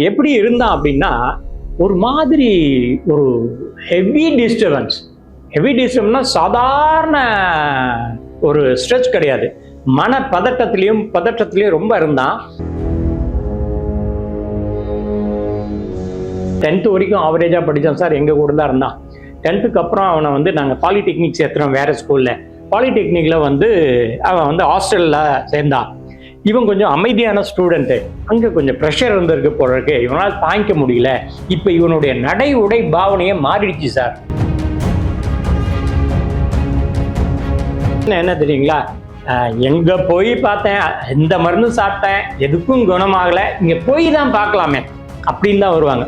எப்படி இருந்தான் அப்படின்னா ஒரு மாதிரி ஒரு ஹெவி டிஸ்டர்பன்ஸ்னா சாதாரண ஒரு ஸ்ட்ரெச் கிடையாது. மன பதட்டத்திலையும் ரொம்ப இருந்தான். 10th வரைக்கும் ஆவரேஜா படித்தான் சார், எங்க கூட தான் இருந்தான். 10th அப்புறம் அவனை வந்து நாங்கள் பாலிடெக்னிக் சேர்த்துறோம் வேற ஸ்கூல்ல. பாலிடெக்னிக்ல வந்து அவன் வந்து ஹாஸ்டல்ல சேர்ந்தான். இவன் கொஞ்சம் அமைதியான ஸ்டூடெண்ட்டு, அங்கே கொஞ்சம் ப்ரெஷர் இருந்திருக்கு போல இருக்கு, இவனால் தாங்கிக்க முடியல. இப்போ இவனுடைய நடை உடை பாவனையே மாறிடுச்சு சார். என்ன தெரியுங்களா, எங்க போய் பார்த்தேன், எந்த மருந்து சாப்பிட்டேன், எதுக்கும் குணமாகலை, இங்க போய் தான் பார்க்கலாமே அப்படின்னு தான் வருவாங்க.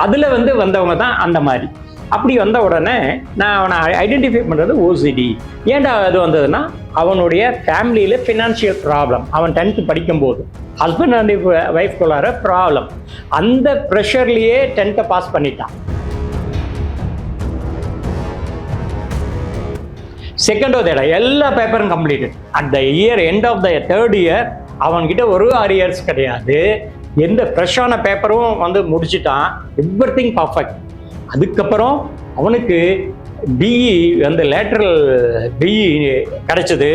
அதுல வந்து வந்தவங்க தான் அந்த மாதிரி. அப்படி வந்த உடனே நான் அவனை ஐடென்டிஃபை பண்ணுறது ஓசிடி. ஏன்டா அது வந்ததுன்னா, அவனுடைய ஃபேமிலியில் ஃபினான்ஷியல் ப்ராப்ளம். அவன் 10th படிக்கும்போது ஹஸ்பண்ட் அண்ட் ஒய்ஃப்குள்ளார ப்ராப்ளம். அந்த ப்ரெஷர்லேயே 10th பாஸ் பண்ணிட்டான். செகண்டோ தேர்டா எல்லா பேப்பரும் completed. At the year end of the 3rd year அவன்கிட்ட ஒரு அரியர்ஸ் கிடையாது. எந்த ஃப்ரெஷ்ஷான பேப்பரும் வந்து முடிச்சுட்டான். Everything perfect. அதுக்கப்புறம் அவனுக்கு பிஇ வந்து லேட்டரல் பிஇ கிடைச்சது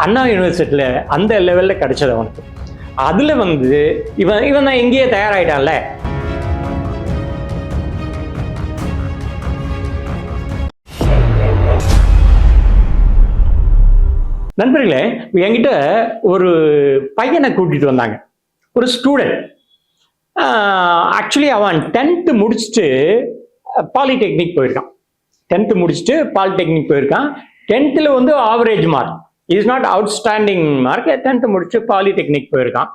அண்ணா யூனிவர்சிட்டியில். அந்த லெவலில் கிடைச்சது அவனுக்கு. அதில் வந்து இவன் தான் எங்கேயே தயாராகிட்டான்ல. நண்பர்களே, என்கிட்ட ஒரு பையனை கூட்டிட்டு வந்தாங்க, ஒரு ஸ்டூடெண்ட். ஆக்சுவலி அவன் 10th முடிச்சுட்டு பாலிடெக்னிக் போயிருக்கான். 10th முடிச்சுட்டு பாலிடெக்னிக் போயிருக்கான். 10th வந்து average mark, is not outstanding mark. 10th முடிச்சுட்டு பாலிடெக்னிக் போயிருக்கான்.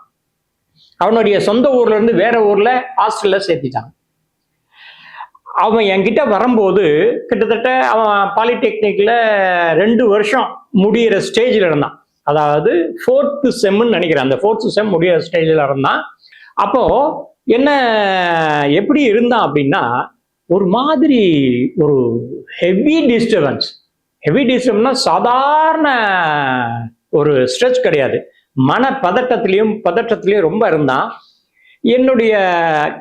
அவனுடைய சொந்த ஊர்ல இருந்து வேற ஊர்ல ஹாஸ்டல்ல சேர்த்திட்டான். அவன் என்கிட்ட வரும்போது கிட்டத்தட்ட அவன் பாலிடெக்னிக்ல 2 வருஷம் முடிகிற ஸ்டேஜில் இருந்தான். அதாவது 4th செம்னு நினைக்கிறேன். அந்த 4th செம் முடிகிற ஸ்டேஜில் இருந்தான். அப்போ என்ன எப்படி இருந்தான் அப்படின்னா, ஒரு மாதிரி ஒரு ஹெவி டிஸ்டர்பன்ஸ்னா சாதாரண ஒரு ஸ்ட்ரெச் கிடையாது. மன பதட்டத்திலையும் ரொம்ப இருந்தான். என்னுடைய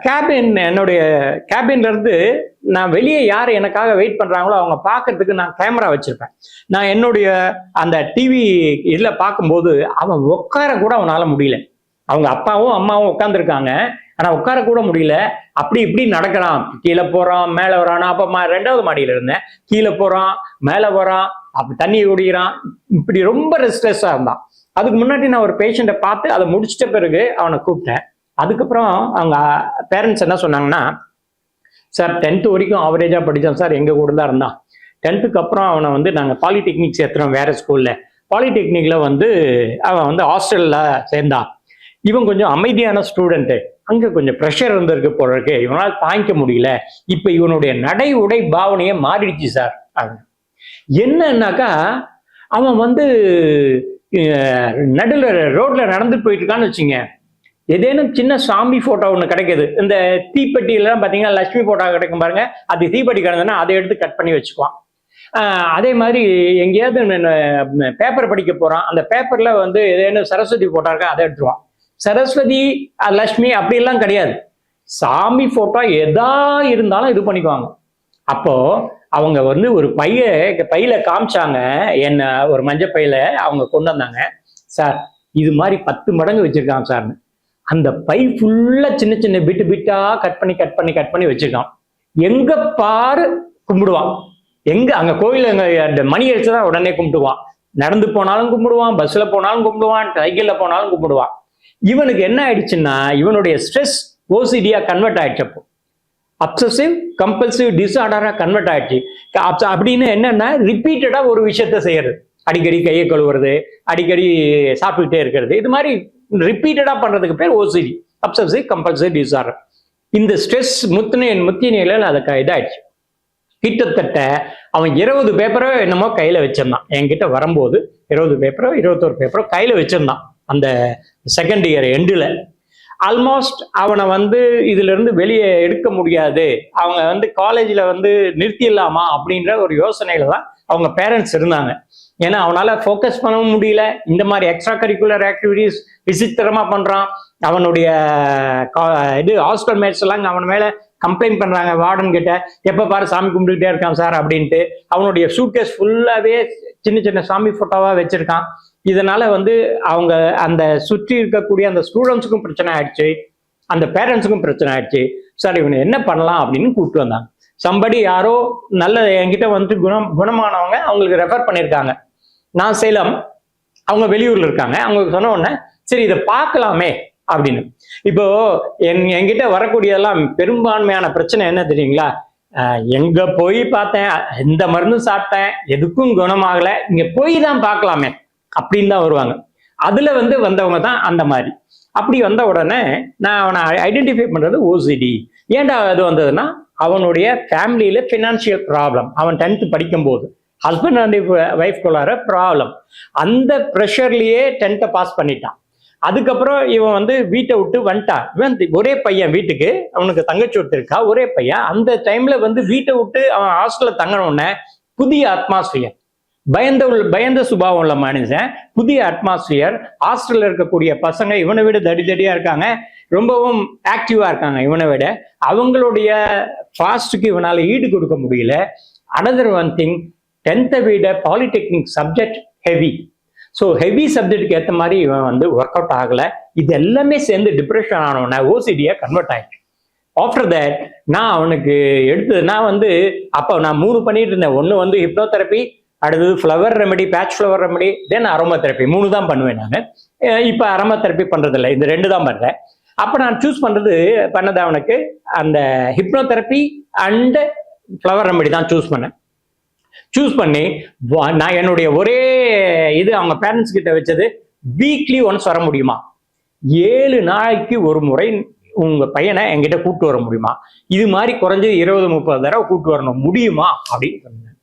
கேபின்ல இருந்து நான் வெளியே யார் எனக்காக வெயிட் பண்றாங்களோ அவங்க பார்க்கறதுக்கு நான் கேமரா வச்சிருப்பேன். நான் என்னுடைய அந்த டிவி இதில் பார்க்கும்போது அவன் உட்கார கூட அவனால முடியல. அவங்க அப்பாவும் அம்மாவும் உட்காந்துருக்காங்க, ஆனா உட்கார கூட முடியல. அப்படி இப்படி நடக்கிறான், கீழே போறான் மேலே வரான். அப்ப 2வது மாடியில இருந்தேன், கீழே போறான் மேலே வரான், அப்படி தண்ணி குடிக்கிறான். இப்படி ரொம்ப ரெஸ்ட்லெஸ்ஸா இருந்தான். அதுக்கு முன்னாடி நான் ஒரு பேஷண்ட்டை பார்த்து அதை முடிச்சிட்ட பிறகு அவனை கூப்பிட்டேன். அதுக்கப்புறம் அவங்க பேரண்ட்ஸ் என்ன சொன்னாங்கன்னா, சார் 10th வரைக்கும் ஆவரேஜா படித்தான் சார், எங்க கூட தான் இருந்தான். 10th அப்புறம் அவனை வந்து நாங்கள் பாலிடெக்னிக் சேர்த்துறோம் வேற ஸ்கூல்ல. பாலிடெக்னிக்ல வந்து அவன் வந்து ஹாஸ்டல்ல சேர்ந்தான். இவன் கொஞ்சம் அமைதியான ஸ்டூடெண்ட்டு, அங்கே கொஞ்சம் ப்ரெஷர் இருந்திருக்கு போல இருக்கு, இவனால் தாங்கிக்க முடியல. இப்போ இவனுடைய நடை உடை பாவனையே மாறிடுச்சு சார். என்னன்னாக்கா, அவன் வந்து நடுவில் ரோட்ல நடந்து போயிட்டு இருக்கான்னு வச்சுங்க, ஏதேனும் சின்ன சாமி போட்டோ ஒன்று கிடைக்குது. இந்த தீப்பெட்டிலாம் பார்த்தீங்கன்னா லட்சுமி போட்டோ கிடைக்கும் பாருங்க, அது தீப்பெட்டி கிடந்ததுன்னா அதை எடுத்து கட் பண்ணி வச்சுக்குவான். அதே மாதிரி எங்கேயாவது பேப்பர் படிக்க போறான், அந்த பேப்பர்ல வந்து ஏதேனும் சரஸ்வதி போட்டோ இருக்கா அதை எடுத்துருவான். சரஸ்வதி லட்சுமி அப்படிலாம் கிடையாது, சாமி போட்டோ எதா இருந்தாலும் இது பண்ணிக்குவாங்க. அப்போ அவங்க வந்து ஒரு பையில காமிச்சாங்க, என்ன ஒரு மஞ்சள் பையில அவங்க கொண்டு வந்தாங்க. சார் இது மாதிரி 10 மடங்கு வச்சிருக்காங்க சார்னு. அந்த பை ஃபுல்லா சின்ன சின்ன பிட்டா கட் பண்ணி வச்சிருக்கான். எங்க பாரு கும்பிடுவான். எங்க அங்க கோயில் அந்த மணி அடிச்சுதான் உடனே கும்பிடுவான். நடந்து போனாலும் கும்பிடுவான், பஸ்ல போனாலும் கும்பிடுவான், சைக்கிள்ல போனாலும் கும்பிடுவான். இவனுக்கு என்ன ஆயிடுச்சுன்னா, இவனுடைய ஸ்ட்ரெஸ் ஓசிடியா கன்வெர்ட் ஆயிடுச்சு. அப்போ அப்சசிவ் கம்பல்சிவ் டிஸார்டரா கன்வெர்ட் ஆயிடுச்சு. அப்படின்னு என்னன்னா, ரிப்பீட்டடா ஒரு விஷயத்த செய்யறது, அடிக்கடி கையை கழுவுறது, அடிக்கடி சாப்பிட்டுட்டே இருக்கிறது, இது மாதிரி ரிப்பீட்டடா பண்றதுக்கு பேர் ஓசிடி, அப்சசிவ் கம்பல்சிவ் டிஸார்டர். இந்த ஸ்ட்ரெஸ் முத்திய நிலையில் அதுக்கு இதாயிடுச்சு. கிட்டத்தட்ட அவன் 20 பேப்பரோ என்னமோ கையில வச்சிருந்தான். என்கிட்ட வரும்போது 20 பேப்பரோ 21 பேப்பரோ கையில வச்சிருந்தான். அந்த 2nd இயர் எண்டில் ஆல்மோஸ்ட் அவனை வந்து இதுல இருந்து வெளியே எடுக்க முடியாது, அவங்க வந்து காலேஜில் வந்து நிறுத்திடலாமா அப்படின்ற ஒரு யோசனையில தான் அவங்க பேரண்ட்ஸ் இருந்தாங்க. ஏன்னா அவனால ஃபோக்கஸ் பண்ணவும் முடியல. இந்த மாதிரி எக்ஸ்ட்ரா கரிக்குலர் ஆக்டிவிட்டிஸ் விசித்திரமா பண்றான். அவனுடைய இது ஹாஸ்டல் மேட்ஸ் எல்லாம் அவன் மேல கம்ப்ளைண்ட் பண்றாங்க வார்டன் கிட்ட, எப்ப பாரு சாமி கும்பிட்டுட்டே இருக்கான் சார் அப்படின்ட்டு. அவனுடைய சூட்கேஸ் ஃபுல்லாவே சின்ன சின்ன சாமி போட்டோவா வச்சிருக்கான். இதனால அவங்க அந்த சுற்றி இருக்கக்கூடிய அந்த ஸ்டூடெண்ட்ஸுக்கும் பிரச்சனை ஆயிடுச்சு, அந்த பேரண்ட்ஸுக்கும் பிரச்சனை ஆயிடுச்சு. சார் இவனை என்ன பண்ணலாம் அப்படின்னு கூப்பிட்டு வந்தாங்க. சம்படி யாரோ நல்ல என்கிட்ட குணமானவங்க அவங்களுக்கு ரெஃபர் பண்ணியிருக்காங்க. நான் சேலம், அவங்க வெளியூர்ல இருக்காங்க. அவங்க சொன்ன உடனே சரி இதை பார்க்கலாமே அப்படின்னு. இப்போ என்கிட்ட வரக்கூடியதெல்லாம் பெரும்பான்மையான பிரச்சனை என்ன தெரியுங்களா? எங்க போய் பார்த்தேன், எந்த மருந்தும் சாப்பிட்டேன், எதுக்கும் குணமாகல, இங்க போய் தான் பார்க்கலாமே அப்படின்னு தான் வருவாங்க. அதுல வந்தவங்க தான் அந்த மாதிரி. அப்படி வந்த உடனே நான் அவனை ஐடென்டிஃபை பண்றது ஓசிடி. ஏன்டா அது வந்ததுன்னா, அவனுடைய ஃபேமிலியில ஃபினான்ஷியல் ப்ராப்ளம். அவன் 10th படிக்கும் போது ஹஸ்பண்ட் அண்ட் ஒய்ஃப்குள்ளார ப்ராப்ளம். அந்த ப்ரெஷர்லயே 10th பாஸ் பண்ணிட்டான். அதுக்கப்புறம் இவன் வீட்டை விட்டு வந்துட்டான். இவன் ஒரே பையன், வீட்டுக்கு அவனுக்கு தங்கச்சி ஒருத்தர் இருக்கா, ஒரே பையன். அந்த டைம்ல வீட்டை விட்டு அவன் ஹாஸ்டல்ல தங்கணும்னே புதிய அட்மாஸ்பியர், பயந்த சுபாவம் உள்ள மனுஷன், புதிய அட்மாஸ்பியர். ஹாஸ்டல்ல இருக்கக்கூடிய பசங்க இவனை விட தடியா இருக்காங்க, ரொம்பவும் ஆக்டிவா இருக்காங்க இவனை விட. அவங்களுடைய ஃபாஸ்ட்டுக்கு இவனால ஈடு கொடுக்க முடியல. அனதர் ஒன் திங், 10th விட polytechnic subject heavy. So heavy சப்ஜெக்டுக்கு ஏற்ற மாதிரி இவன் ஒர்க் அவுட் ஆகல. இது எல்லாமே சேர்ந்து டிப்ரெஷன் ஆனவன ஓசிடியா கன்வெர்ட் ஆயிடுச்சு. ஆஃப்டர் தட் நான் அவனுக்கு அப்போ நான் 3 பண்ணிட்டு இருந்தேன். ஒன்று ஹிப்னோதெரப்பி, அடுத்தது flower remedy, Bach flower remedy, then aromatherapy. 3 தான் பண்ணுவேன் நான். இப்போ அரோமா தெரப்பி பண்றதில்லை, இந்த 2 தான் பண்றேன். அப்போ நான் சூஸ் பண்ணது அவனுக்கு அந்த ஹிப்னோதெரப்பி அண்ட் ஃப்ளவர் ரெமெடி தான் சூஸ் பண்ணி நான் என்னுடைய ஒரே இது அவங்க பேரண்ட்ஸ் கிட்ட வச்சது, வீக்லி ஒன்ஸ் வர முடியுமா, 7 நாளைக்கு ஒரு முறை உங்க பையனை என்கிட்ட கூப்பிட்டு வர முடியுமா, இது மாதிரி குறைஞ்சது 20-30 தடவை கூப்பிட்டு வரணும் முடியுமா அப்படின்னு சொன்னேன்.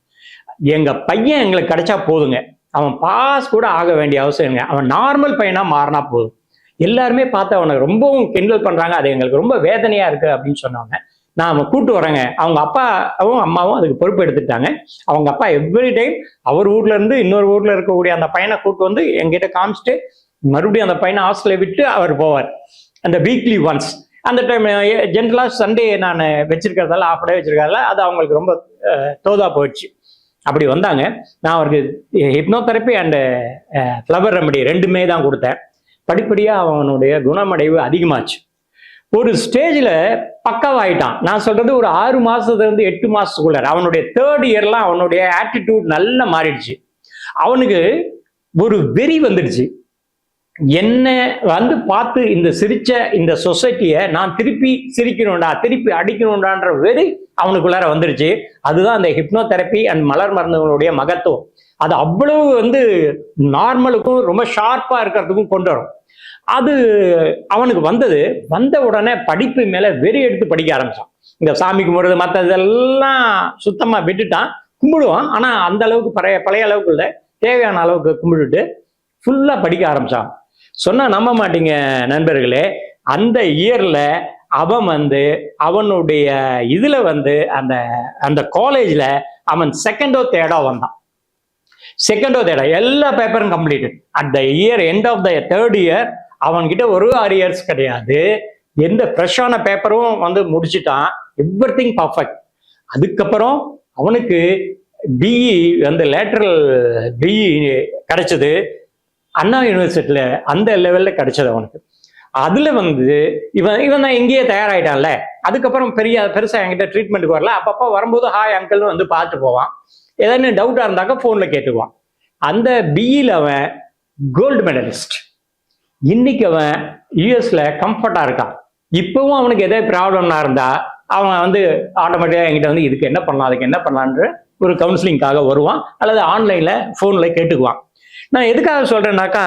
எங்க பையன் எங்களுக்கு கிடைச்சா போதுங்க, அவன் பாஸ் கூட ஆக வேண்டிய அவசியம் இல்லை, அவன் நார்மல் பையனா மாறினா போதும். எல்லாருமே பார்த்து அவனை ரொம்பவும் கிண்டல் பண்றாங்க, அது எங்களுக்கு ரொம்ப வேதனையா இருக்கு அப்படின்னு சொன்னாங்க. நான் அவன் கூப்பிட்டு வரேங்க. அவங்க அப்பாவும் அம்மாவும் அதுக்கு பொறுப்பு எடுத்துட்டாங்க. அவங்க அப்பா எவ்ரி டைம் அவர் ஊர்ல இருந்து இன்னொரு ஊர்ல இருக்கக்கூடிய அந்த பையனை கூப்பிட்டு எங்கிட்ட காமிச்சிட்டு மறுபடியும் அந்த பையனை ஹாஸ்டலை விட்டு அவர் போவார். அந்த வீக்லி ஒன்ஸ். அந்த டைம் ஜென்ரலா சண்டே நான் வச்சிருக்கிறதால, ஆஃப் டே வச்சிருக்கிறதால அது அவங்களுக்கு ரொம்ப தோதா போயிடுச்சு. அப்படி வந்தாங்க. நான் அவருக்கு ஹிப்னோதெரப்பி அண்ட் ஃப்ளவர் ரெமெடி 2மே தான் கொடுத்தேன். படிப்படியா அவனுடைய குணமடைவு அதிகமாச்சு. ஒரு ஸ்டேஜ்ல பக்கவாயிட்டான். நான் சொல்றது ஒரு 6 மாசத்துல இருந்து 8 மாசத்துக்குள்ள. அவனுடைய 3rd இயர்லாம் அவனுடைய ஆட்டிடியூட் நல்லா மாறிடுச்சு. அவனுக்கு ஒரு வெறி வந்துடுச்சு. என்ன பார்த்து இந்த சிரிச்ச இந்த சொசைட்டியை நான் திருப்பி சிரிக்கணும்டா, திருப்பி அடிக்கணும்டான்ற வெறி அவனுக்குள்ளார வந்துடுச்சு. அதுதான் அந்த ஹிப்னோதெரப்பி அண்ட் மலர் மருந்துகளுடைய மகத்துவம். அது அவ்வளவு நார்மலுக்கும் ரொம்ப ஷார்ப்பா இருக்கிறதுக்கும் கொண்டு வரும். அது அவனுக்கு வந்த உடனே படிப்பு மேல வெறி எடுத்து படிக்க ஆரம்பிச்சான். இந்த சாமி கும்பிடுறது மற்ற இதெல்லாம் சுத்தமா விட்டுட்டான். கும்பிடுவான், ஆனா அந்த அளவுக்கு பழைய அளவுக்கு இல்லை, தேவையான அளவுக்கு கும்பிட்டுட்டு ஃபுல்லா படிக்க ஆரம்பிச்சான். சொன்னா நம்ப மாட்டீங்க நண்பர்களே, அந்த இயர்ல அவன் அவனுடைய இதுல அந்த அந்த காலேஜ்ல அவன் 2nd or 3rd வந்தான். 2nd or 3rd எல்லா பேப்பரும் completed. At the year end of the 3rd year அவன்கிட்ட ஒரு arrears கிடையாது. எந்த ஃப்ரெஷ்ஷான பேப்பரும் முடிச்சுட்டான். Everything perfect. அதுக்கப்புறம் அவனுக்கு பிஇ லேட்டரல் பிஇ கிடைச்சது அண்ணா யூனிவர்சிட்டியில. அந்த லெவல்ல கிடைச்சது அவனுக்கு. அதுல இவன் தான் எங்கேயே தயாராயிட்டான்ல. அதுக்கப்புறம் பெருசா என்கிட்ட ட்ரீட்மெண்ட்டுக்கு வரல. அப்பப்போ வரும்போது ஹாய் அங்கிள்னு பார்த்து போவான். ஏதாவது டவுட்டா இருந்தாக்கா போன்ல கேட்டுக்குவான். அந்த பிஇல அவன் கோல்டு மெடலிஸ்ட். இன்னைக்கு அவன் யூஎஸ்ல கம்ஃபர்ட்டா இருக்கான். இப்பவும் அவனுக்கு எதாவது ப்ராப்ளம்னா இருந்தா அவன் ஆட்டோமேட்டிக்கா என்கிட்ட இதுக்கு என்ன பண்ணலாம், அதுக்கு என்ன பண்ணலான்ற ஒரு கவுன்சிலிங்காக வருவான், அல்லது ஆன்லைன்ல போன்ல கேட்டுக்குவான். நான் எதுக்காக சொல்றேன்னாக்கா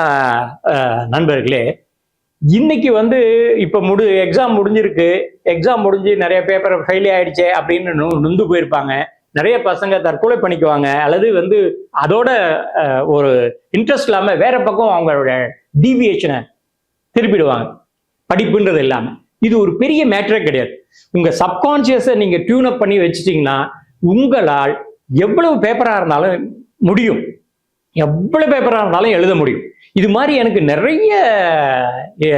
நண்பர்களே, இன்னைக்கு இப்ப எக்ஸாம் முடிஞ்சிருக்கு, எக்ஸாம் முடிஞ்சு நிறைய பேப்பர் ஃபெயிலே ஆயிடுச்சே அப்படின்னு நொந்து போயிருப்பாங்க. நிறைய பசங்க தற்கொலை பண்ணிக்குவாங்க, அல்லது அதோட ஒரு இன்ட்ரெஸ்ட் இல்லாம வேற பக்கம் அவங்களோட டீவியேஷனை திருப்பிடுவாங்க, படிப்புன்றது இல்லாம. இது ஒரு பெரிய மேட்டரே கிடையாது. உங்க சப்கான்சியஸை நீங்க டியூன் அப் பண்ணி வச்சுட்டீங்கன்னா உங்களால் எவ்வளவு பேப்பரா இருந்தாலும் முடியும். எவ்வளவு பேப்பரா இருந்தாலும் எழுத முடியும். இது மாதிரி எனக்கு நிறைய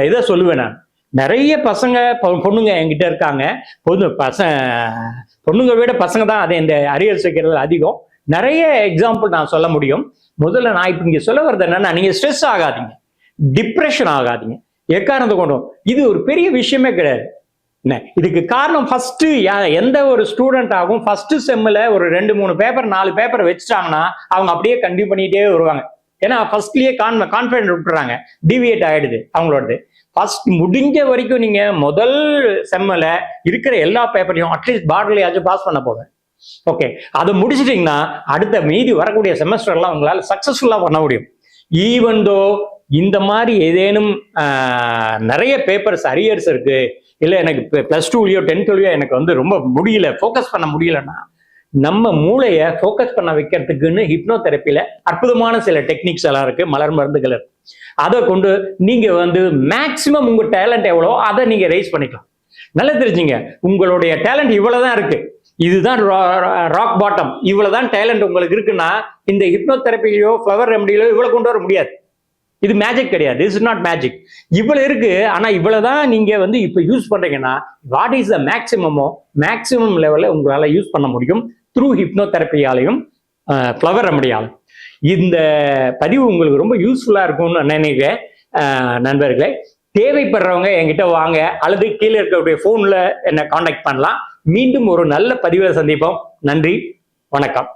இதை சொல்லுவேன் நான். நிறைய பசங்க பொண்ணுங்க என்கிட்ட இருக்காங்க. பொண்ணுங்க விட பசங்க தான் அதை இந்த அரியர்ஸ் வைக்கிறது அதிகம். நிறைய எக்ஸாம்பிள் நான் சொல்ல முடியும். முதல்ல நான் இப்ப இங்க சொல்ல வர்றது என்னன்னா, நீங்க ஸ்ட்ரெஸ் ஆகாதீங்க, டிப்ரெஷன் ஆகாதீங்க எக்காரணத்தை கொண்டும். இது ஒரு பெரிய விஷயமே கிடையாது. என்ன இதுக்கு காரணம், ஃபர்ஸ்ட் எந்த ஒரு ஸ்டூடெண்ட் ஆகும் ஃபர்ஸ்ட் செம்மில் ஒரு 2-3 பேப்பர் 4 பேப்பர் வச்சுட்டாங்கன்னா அவங்க அப்படியே கண்டினியூ பண்ணிட்டே வருவாங்க. ஏன்னா ஃபர்ஸ்ட்லயே கான்ஃபிடென்ட் விட்டுறாங்க, டிவியேட் ஆயிடுது அவங்களோடது. ஃபர்ஸ்ட் முடிஞ்ச வரைக்கும் நீங்க முதல் செம்மில் இருக்கிற எல்லா பேப்பரையும் அட்லீஸ்ட் பார்டர்லயாச்சும் பாஸ் பண்ண போங்க. ஓகே, அதை முடிச்சிட்டிங்கன்னா அடுத்த மீதி வரக்கூடிய செமஸ்டர்லாம் உங்களால் சக்சஸ்ஃபுல்லாக பண்ண முடியும். ஈவன் தோ இந்த மாதிரி ஏதேனும் நிறைய பேப்பர்ஸ் அரியர்ஸ் இருக்கு, இல்லை எனக்கு ப்ளஸ் 2லயோ 10த்லயோ எனக்கு வந்து ரொம்ப முடியல, ஃபோக்கஸ் பண்ண முடியலன்னா, நம்ம மூளையை ஃபோக்கஸ் பண்ண வைக்கிறதுக்குன்னு ஹிப்னோதெரப்பியில அற்புதமான சில டெக்னிக்ஸ் எல்லாம் இருக்கு, மலர் மருந்துகள் இருக்கு. அதை கொண்டு நீங்க வந்து மேக்சிமம் உங்க டேலண்ட் எவ்வளோ அதை நீங்க ரைஸ் பண்ணிக்கலாம். நல்லா தெரிஞ்சுங்க, உங்களுடைய டேலண்ட் இவ்வளவுதான் இருக்கு, இதுதான் ராக் பாட்டம், இவ்வளவுதான் டேலண்ட் உங்களுக்கு இருக்குன்னா இந்த ஹிப்னோதெரப்பிலையோ ஃப்ளவர் ரெமடியிலோ இவ்வளவு கொண்டு வர முடியாது. இது மேஜிக் கிடையாது, இட்ஸ் நாட் மேஜிக். இவ்வளவு இருக்கு, ஆனா இவ்வளவுதான் நீங்க வந்து இப்ப யூஸ் பண்றீங்கன்னா வாட் இஸ் த மேக்சிமம் லெவல்ல உங்களால யூஸ் பண்ண முடியும் த்ரூ ஹிப்னோதெரப்பியாலையும் ஃப்ளவர் ரெமடியாலும். இந்த பதிவு உங்களுக்கு ரொம்ப யூஸ்ஃபுல்லா இருக்கும்னு நினைக்கிறேன். நண்பர்களே, தேவைப்படுறவங்க என்கிட்ட வாங்க, அல்லது கீழே இருக்கக்கூடிய போன்ல என்ன காண்டாக்ட் பண்ணலாம். மீண்டும் ஒரு நல்ல பதிவை சந்திப்போம். நன்றி, வணக்கம்.